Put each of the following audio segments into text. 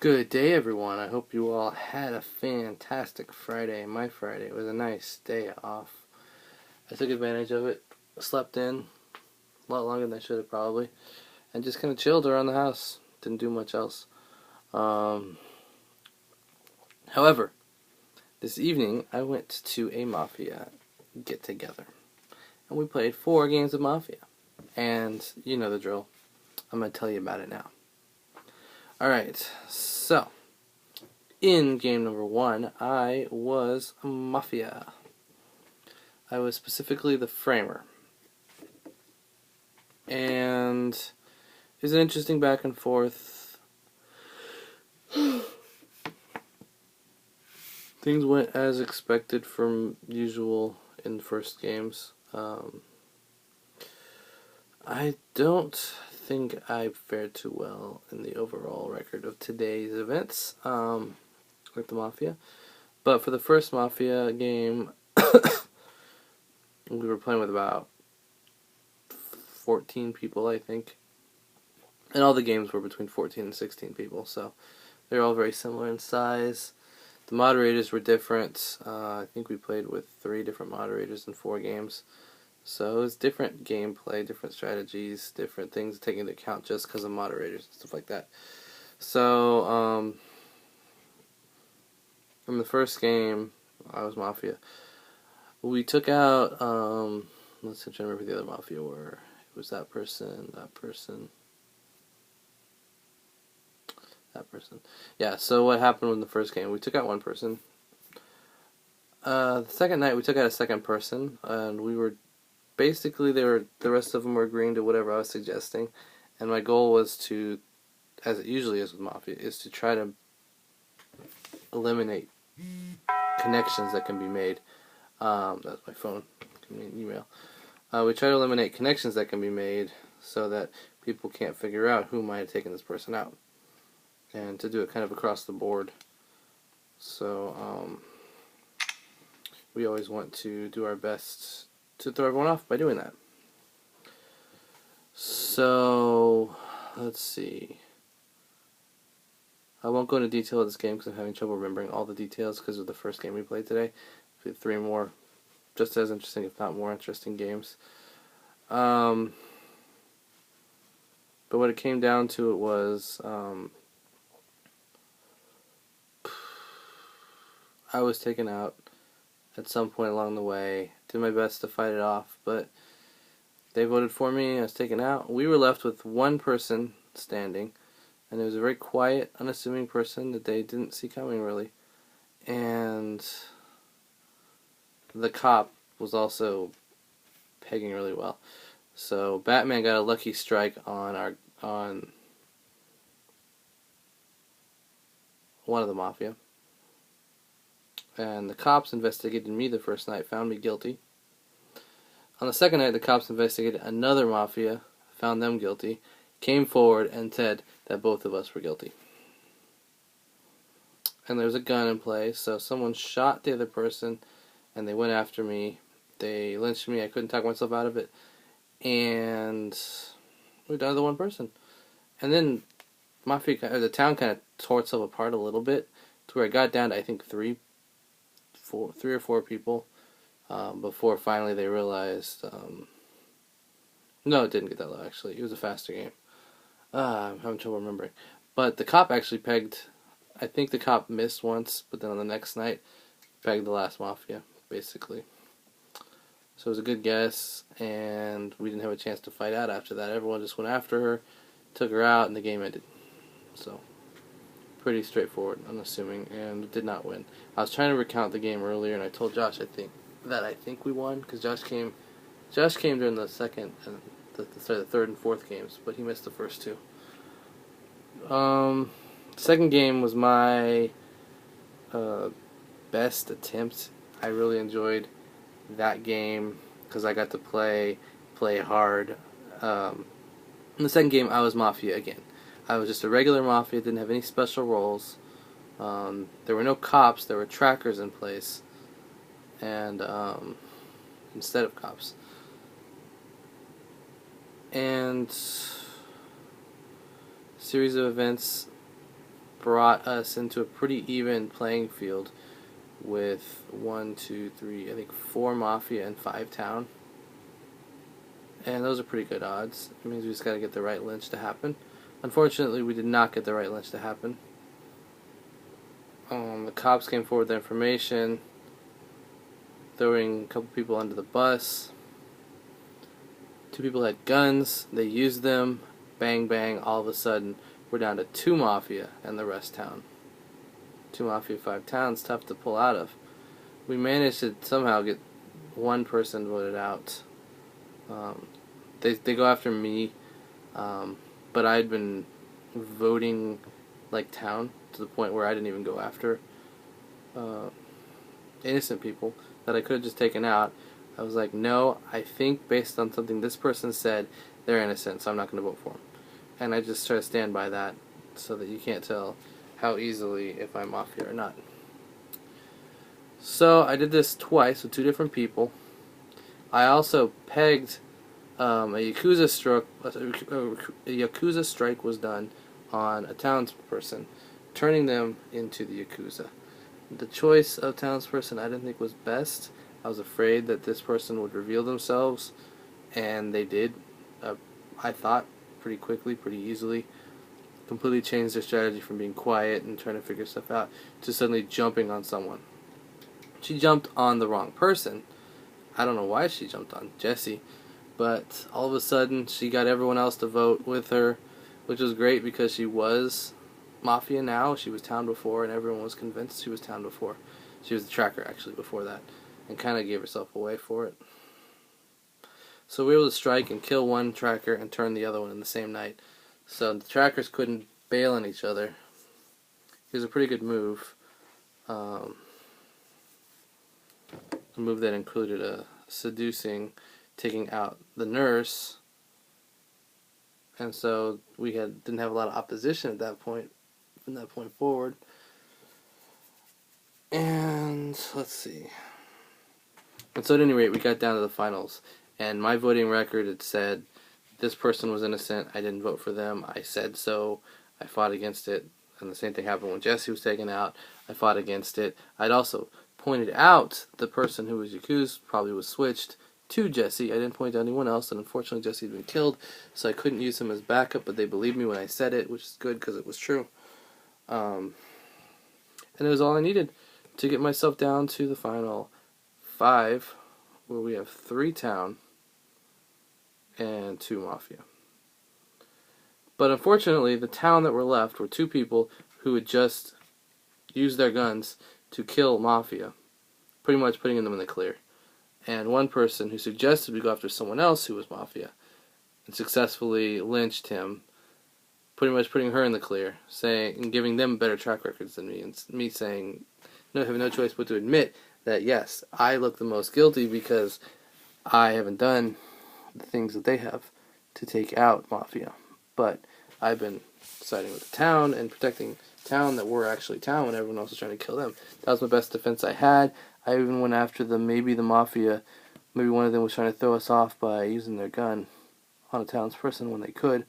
Good day, everyone. I hope you all had a fantastic Friday. My Friday was a nice day off. I took advantage of it, slept in a lot longer than I should have probably, and just kind of chilled around the house. Didn't do much else. However, this evening I went to a Mafia get together, and we played 4 games of Mafia. And you know the drill. I'm going to tell you about it now. Alright, so in game number 1, I was Mafia. I was specifically the framer. And it was an interesting back and forth. Things went as expected from usual in the first games. I don't think I fared too well in the overall record of today's events with the Mafia. But for the first Mafia game, we were playing with about 14 people, I think. And all the games were between 14 and 16 people, so they're all very similar in size. The moderators were different. I think we played with 3 different moderators in 4 games. So it was different gameplay, different strategies, different things taken into account just because of moderators and stuff like that. So, in the first game, I was Mafia. We took out, let's see, I'm trying to remember who the other Mafia were. It was that person. Yeah, so what happened in the first game? We took out one person. The second night, we took out a second person, and we were basically, the rest of them were agreeing to whatever I was suggesting, and my goal was to, as it usually is with Mafia, is to try to eliminate connections that can be made. That's my phone. Give me an email. We try to eliminate connections that can be made so that people can't figure out who might have taken this person out, and to do it kind of across the board. So we always want to do our best to throw everyone off by doing that. So let's see. I won't go into detail of this game because I'm having trouble remembering all the details because of the first game we played today. We had 3 more just as interesting, if not more interesting games. But what it came down to, it was I was taken out at some point along the way. Did my best to fight it off, but they voted for me. I was taken out. We were left with one person standing, and it was a very quiet, unassuming person that they didn't see coming, really. And the cop was also pegging really well. So Batman got a lucky strike on one of the Mafia. And the cops investigated me the first night, found me guilty. On the second night, the cops investigated another Mafia, found them guilty, came forward and said that both of us were guilty. And there was a gun in play, so someone shot the other person, and they went after me. They lynched me. I couldn't talk myself out of it. And we down to the one person. And then the town kind of tore itself apart a little bit, to where it got down to, I think, 3 or 4 people, before finally they realized, no, it didn't get that low, actually. It was a faster game. I'm having trouble remembering. But the cop actually pegged, I think the cop missed once, but then on the next night, pegged the last Mafia, basically. So it was a good guess, and we didn't have a chance to fight out after that. Everyone just went after her, took her out, and the game ended. So pretty straightforward, unassuming, and did not win. I was trying to recount the game earlier, and I told Josh I think we won, because Josh came during the second and the third and fourth games, but he missed the first 2. Second game was my best attempt. I really enjoyed that game because I got to play hard. In the second game, I was Mafia again. I was just a regular Mafia, didn't have any special roles. There were no cops, there were trackers in place, and instead of cops. And a series of events brought us into a pretty even playing field with 1, 2, 3, I think 4 Mafia and 5 Town. And those are pretty good odds. It means we just got to get the right lynch to happen. Unfortunately, we did not get the right lynch to happen. The cops came forward with the information, throwing a couple people under the bus. 2 people had guns. They used them. Bang, bang. All of a sudden, we're down to 2 Mafia and the rest Town. 2 Mafia, 5 Towns, tough to pull out of. We managed to somehow get one person voted out. They go after me, but I'd been voting like Town to the point where I didn't even go after innocent people that I could have just taken out. I was like, no, I think based on something this person said, they're innocent, so I'm not going to vote for them. And I just try to stand by that so that you can't tell how easily if I'm Mafia or not. So I did this twice with 2 different people. I also pegged a Yakuza strike was done on a townsperson, turning them into the Yakuza. The choice of townsperson I didn't think was best. I was afraid that this person would reveal themselves, and they did. I thought pretty quickly, pretty easily. Completely changed their strategy from being quiet and trying to figure stuff out to suddenly jumping on someone. She jumped on the wrong person. I don't know why she jumped on Jesse, but all of a sudden she got everyone else to vote with her, which was great because she was Mafia now. She was Town before, and everyone was convinced she was Town before. She was the tracker actually before that, and kind of gave herself away for it. So we were able to strike and kill one tracker and turn the other one in the same night. So the trackers couldn't bail on each other. It was a pretty good move. A move that included seducing, taking out the nurse, and so we didn't have a lot of opposition at that point. From that point forward, and let's see. And so at any rate, we got down to the finals, and my voting record had said this person was innocent. I didn't vote for them. I said so. I fought against it, and the same thing happened when Jesse was taken out. I fought against it. I'd also pointed out the person who was accused probably was switched to Jesse. I didn't point to anyone else, and unfortunately Jesse had been killed, so I couldn't use him as backup, but they believed me when I said it, which is good because it was true. And it was all I needed to get myself down to the final 5, where we have 3 Town and 2 Mafia. But unfortunately, the Town that were left were 2 people who had just used their guns to kill Mafia, pretty much putting them in the clear. And one person who suggested we go after someone else who was Mafia, and successfully lynched him, pretty much putting her in the clear, saying and giving them better track records than me, and me saying, no, having no choice but to admit that yes, I look the most guilty because I haven't done the things that they have to take out Mafia, but I've been siding with the Town and protecting Town that were actually Town when everyone else was trying to kill them. That was my best defense I had. I even went after maybe the Mafia, maybe one of them was trying to throw us off by using their gun on a townsperson when they could,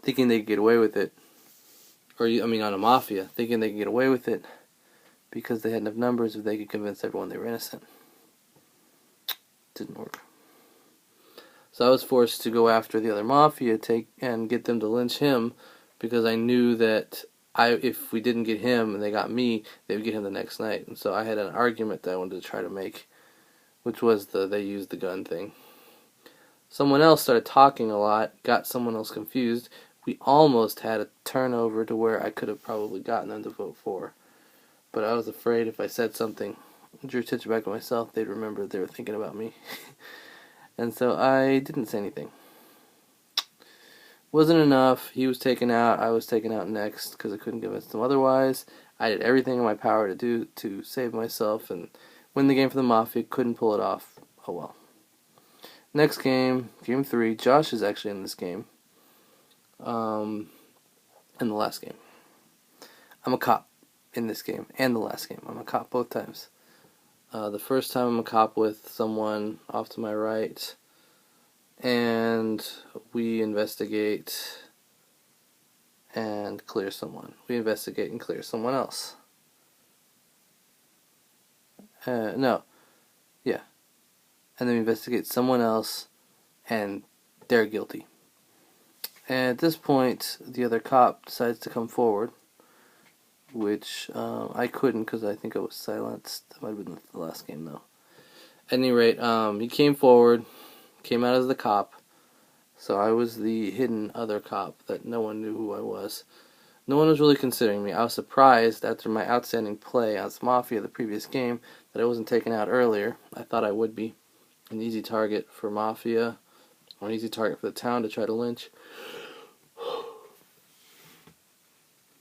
thinking they could get away with it, or on a Mafia, thinking they could get away with it because they had enough numbers if they could convince everyone they were innocent. Didn't work. So I was forced to go after the other Mafia, and get them to lynch him, because I knew that if we didn't get him and they got me, they would get him the next night. And so I had an argument that I wanted to try to make, which was they used the gun thing. Someone else started talking a lot, got someone else confused. We almost had a turnover to where I could have probably gotten them to vote for. But I was afraid if I said something, drew attention back to myself, they'd remember they were thinking about me. And so I didn't say anything. Wasn't enough. He was taken out. I was taken out next because I couldn't convince them otherwise. I did everything in my power to do to save myself and win the game for the Mafia. Couldn't pull it off. Oh well. Next game, game 3. Josh is actually in this game. In the last game. I'm a cop in this game and the last game. I'm a cop both times. The first time I'm a cop with someone off to my right, and we investigate, and clear someone. We investigate and clear someone else. No, yeah. And then we investigate someone else, and they're guilty. And at this point, the other cop decides to come forward, which I couldn't because I think I was silenced. That might have been the last game, though. At any rate, he came forward, came out as the cop, so I was the hidden other cop that no one knew who I was. No one was really considering me. I was surprised after my outstanding play as Mafia the previous game that I wasn't taken out earlier. I thought I would be an easy target for Mafia, or an easy target for the town to try to lynch.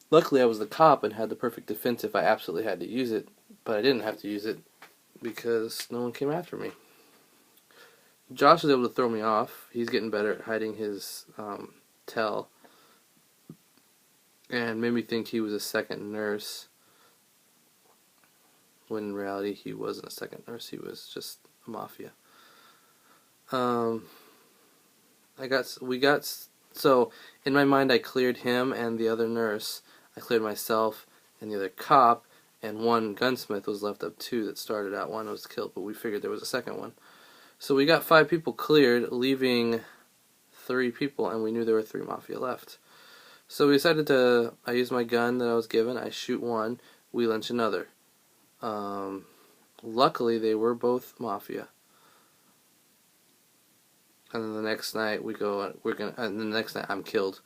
Luckily, I was the cop and had the perfect defense if I absolutely had to use it, but I didn't have to use it because no one came after me. Josh was able to throw me off. He's getting better at hiding his tell, and made me think he was a second nurse, when in reality he wasn't a second nurse. He was just a Mafia. So in my mind I cleared him and the other nurse. I cleared myself and the other cop, and one gunsmith was left of two that started out. One was killed, but we figured there was a second one. So we got 5 people cleared, leaving 3 people, and we knew there were 3 Mafia left. So we decided I used my gun that I was given, I shoot one, we lynch another. Luckily they were both Mafia. And then the next night and the next night I'm killed.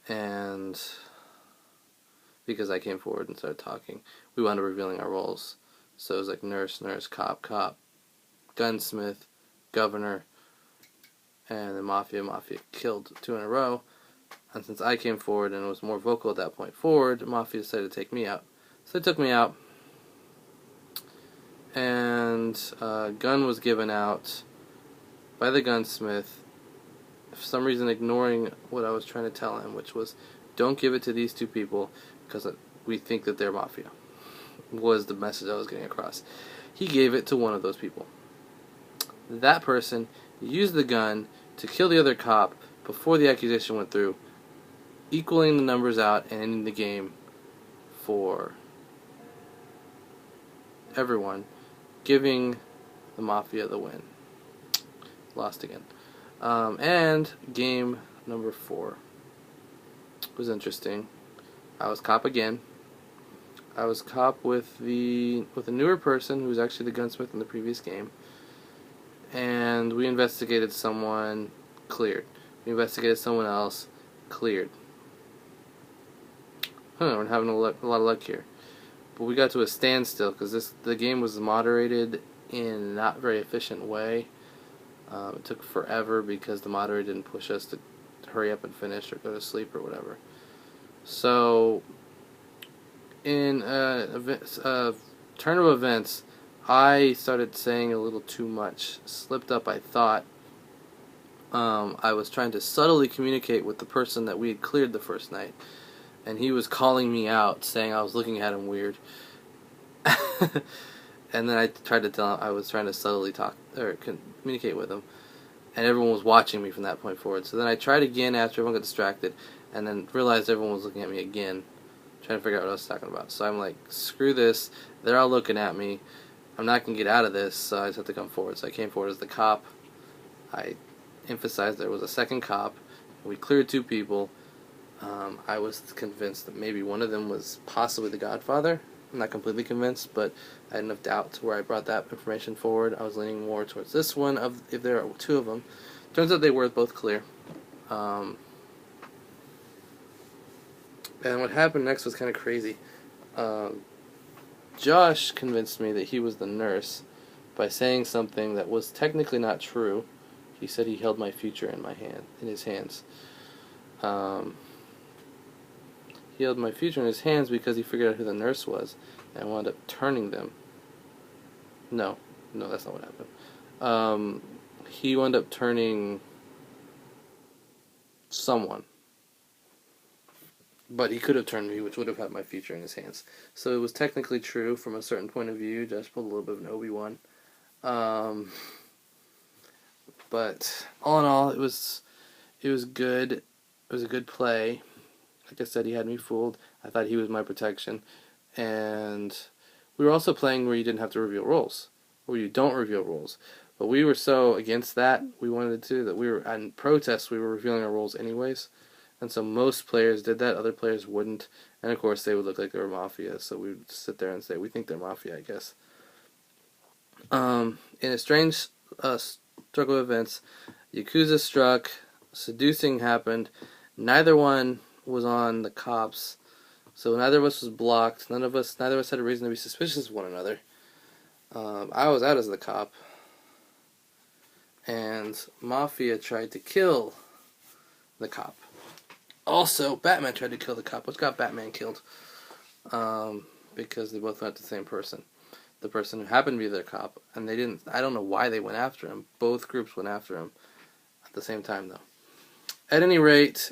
And because I came forward and started talking, we wound up revealing our roles. So it was like nurse, cop, gunsmith, governor, and the Mafia killed 2 in a row. And since I came forward and was more vocal at that point forward, Mafia decided to take me out. So they took me out, and a gun was given out by the gunsmith, for some reason ignoring what I was trying to tell him, which was, don't give it to these 2 people because we think that they're Mafia, was the message I was getting across. He gave it to one of those people. That person used the gun to kill the other cop before the accusation went through, equaling the numbers out and ending the game for everyone, giving the Mafia the win. Lost again. And game number 4 was interesting. I was cop again. I was cop with a newer person who was actually the gunsmith in the previous game. And we investigated someone, cleared. We investigated someone else, cleared. We're having a lot of luck here. But we got to a standstill because the game was moderated in a not very efficient way. It took forever because the moderator didn't push us to hurry up and finish or go to sleep or whatever. So, in a turn of events, I started saying a little too much. Slipped up, I thought. I was trying to subtly communicate with the person that we had cleared the first night, and he was calling me out, saying I was looking at him weird. And then I tried to tell him I was trying to subtly talk or communicate with him, and everyone was watching me from that point forward. So then I tried again after everyone got distracted, and then realized everyone was looking at me again, trying to figure out what I was talking about. So I'm like, screw this, they're all looking at me, I'm not going to get out of this, so I just have to come forward. So I came forward as the cop. I emphasized there was a second cop. We cleared 2 people. I was convinced that maybe one of them was possibly the Godfather. I'm not completely convinced, but I had enough doubt to where I brought that information forward. I was leaning more towards this one, if there are 2 of them. Turns out they were both clear. And what happened next was kind of crazy. Josh convinced me that he was the nurse by saying something that was technically not true. He said he held my future in his hands. He held my future in his hands because he figured out who the nurse was and wound up turning them. No, that's not what happened. He wound up turning someone. But he could have turned me, which would have had my future in his hands. So it was technically true from a certain point of view. Josh pulled a little bit of an Obi-Wan. But all in all, it was good. It was a good play. Like I said, he had me fooled. I thought he was my protection. And we were also playing where you didn't have to reveal roles, where you don't reveal roles. But we were so against that, we wanted to, that we were, in protest, we were revealing our roles anyways. And so most players did that, other players wouldn't. And of course they would look like they were Mafia, so we would sit there and say, we think they're Mafia, I guess. In a strange struggle of events, Yakuza struck, seducing happened, neither one was on the cops, so neither of us was blocked, neither of us had a reason to be suspicious of one another. I was out as the cop, and Mafia tried to kill the cop. Also, Batman tried to kill the cop, which got Batman killed, because they both went after the same person. The person who happened to be their cop, and they didn't, I don't know why they went after him. Both groups went after him at the same time, though. At any rate,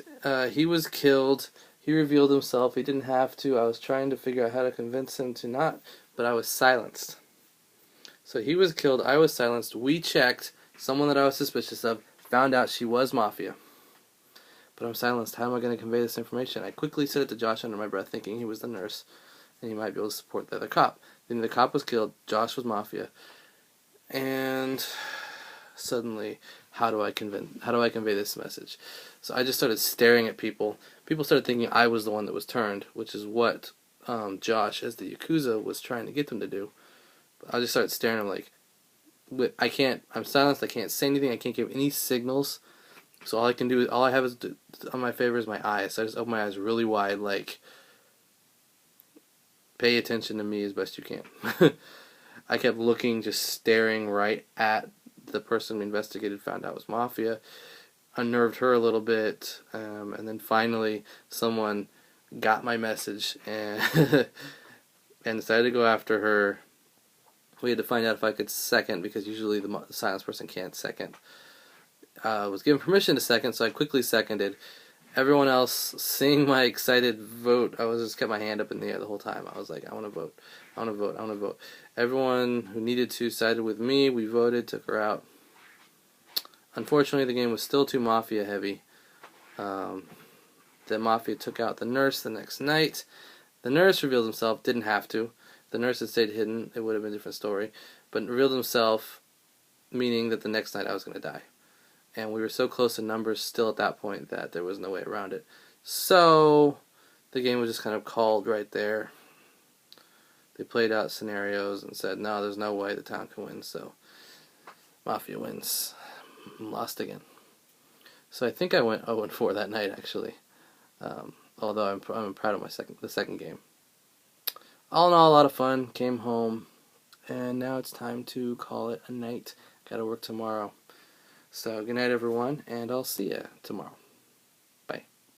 he was killed. He revealed himself. He didn't have to. I was trying to figure out how to convince him to not, but I was silenced. So he was killed. I was silenced. We checked. Someone that I was suspicious of found out she was Mafia. But I'm silenced. How am I going to convey this information? I quickly said it to Josh under my breath, thinking he was the nurse, and he might be able to support the other cop. Then the cop was killed. Josh was Mafia. And suddenly, how do I convey this message? So I just started staring at people. People started thinking I was the one that was turned, which is what Josh, as the Yakuza, was trying to get them to do. But I just started staring at them like, I'm silenced, I can't say anything, I can't give any signals. So all I have is on my favor is my eyes. So I just open my eyes really wide, like, pay attention to me as best you can. I kept looking, just staring right at the person we investigated, found out was Mafia. Unnerved her a little bit, and then finally someone got my message and and decided to go after her. We had to find out if I could second, because usually the silenced person can't second. I was given permission to second, so I quickly seconded. Everyone else, seeing my excited vote, I was just kept my hand up in the air the whole time. I was like, I want to vote, I want to vote, I want to vote. Everyone who needed to sided with me. We voted, took her out. Unfortunately, the game was still too Mafia heavy. The Mafia took out the nurse the next night. The nurse revealed himself, didn't have to. The nurse had stayed hidden, it would have been a different story. But revealed himself, meaning that the next night I was going to die. And we were so close in numbers still at that point that there was no way around it. So the game was just kind of called right there. They played out scenarios and said, no, there's no way the town can win, so Mafia wins. Lost again. So I think I went 0-4 that night, actually. Although I'm proud of the second game. All in all, a lot of fun. Came home, and now it's time to call it a night. Gotta work tomorrow. So good night, everyone, and I'll see you tomorrow.